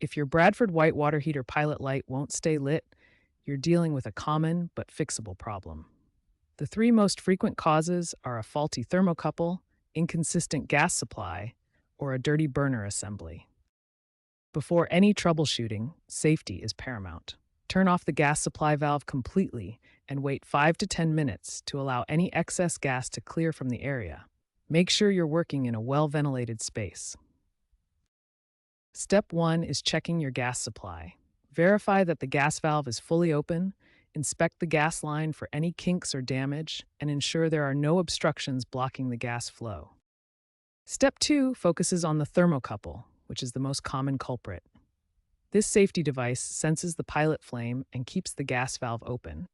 If your Bradford white water heater pilot light won't stay lit, you're dealing with a common but fixable problem. The three most frequent causes are a faulty thermocouple, inconsistent gas supply, or a dirty burner assembly. Before any troubleshooting, safety is paramount. Turn off the gas supply valve completely and wait 5 to 10 minutes to allow any excess gas to clear from the area. Make sure you're working in a well-ventilated space. Step 1 is checking your gas supply. Verify that the gas valve is fully open, inspect the gas line for any kinks or damage, and ensure there are no obstructions blocking the gas flow. Step 2 focuses on the thermocouple, which is the most common culprit. This safety device senses the pilot flame and keeps the gas valve open.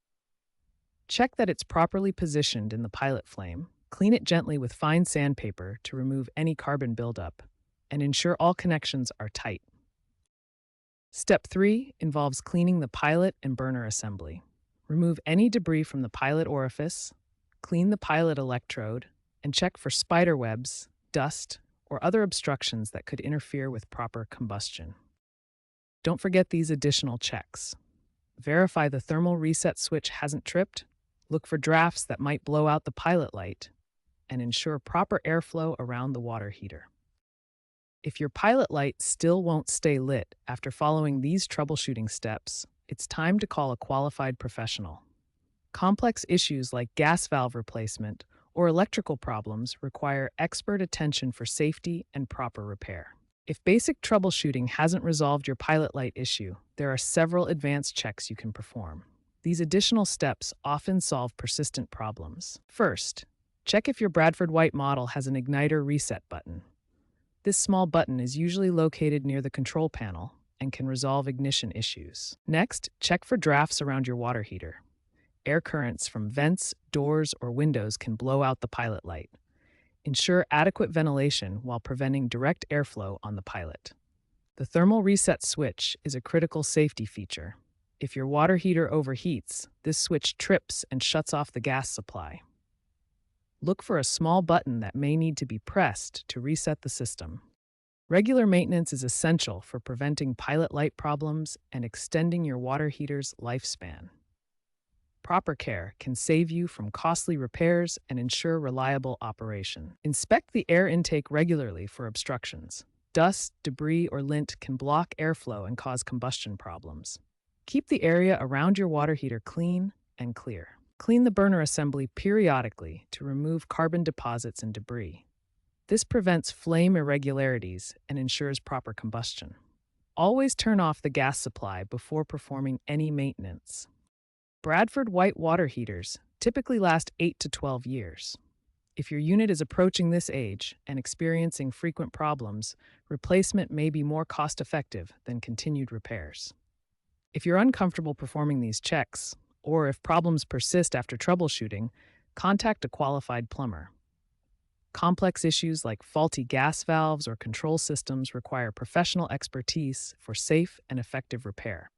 Check that it's properly positioned in the pilot flame, clean it gently with fine sandpaper to remove any carbon buildup, and ensure all connections are tight. Step 3 involves cleaning the pilot and burner assembly. Remove any debris from the pilot orifice, clean the pilot electrode, and check for spider webs, dust, or other obstructions that could interfere with proper combustion. Don't forget these additional checks. Verify the thermal reset switch hasn't tripped, look for drafts that might blow out the pilot light, and ensure proper airflow around the water heater. If your pilot light still won't stay lit after following these troubleshooting steps, it's time to call a qualified professional. Complex issues like gas valve replacement or electrical problems require expert attention for safety and proper repair. If basic troubleshooting hasn't resolved your pilot light issue, there are several advanced checks you can perform. These additional steps often solve persistent problems. First, check if your Bradford White model has an igniter reset button. This small button is usually located near the control panel and can resolve ignition issues. Next, check for drafts around your water heater. Air currents from vents, doors, or windows can blow out the pilot light. Ensure adequate ventilation while preventing direct airflow on the pilot. The thermal reset switch is a critical safety feature. If your water heater overheats, this switch trips and shuts off the gas supply. Look for a small button that may need to be pressed to reset the system. Regular maintenance is essential for preventing pilot light problems and extending your water heater's lifespan. Proper care can save you from costly repairs and ensure reliable operation. Inspect the air intake regularly for obstructions. Dust, debris, or lint can block airflow and cause combustion problems. Keep the area around your water heater clean and clear. Clean the burner assembly periodically to remove carbon deposits and debris. This prevents flame irregularities and ensures proper combustion. Always turn off the gas supply before performing any maintenance. Bradford white water heaters typically last 8 to 12 years. If your unit is approaching this age and experiencing frequent problems, replacement may be more cost-effective than continued repairs. If you're uncomfortable performing these checks, or if problems persist after troubleshooting, contact a qualified plumber. Complex issues like faulty gas valves or control systems require professional expertise for safe and effective repair.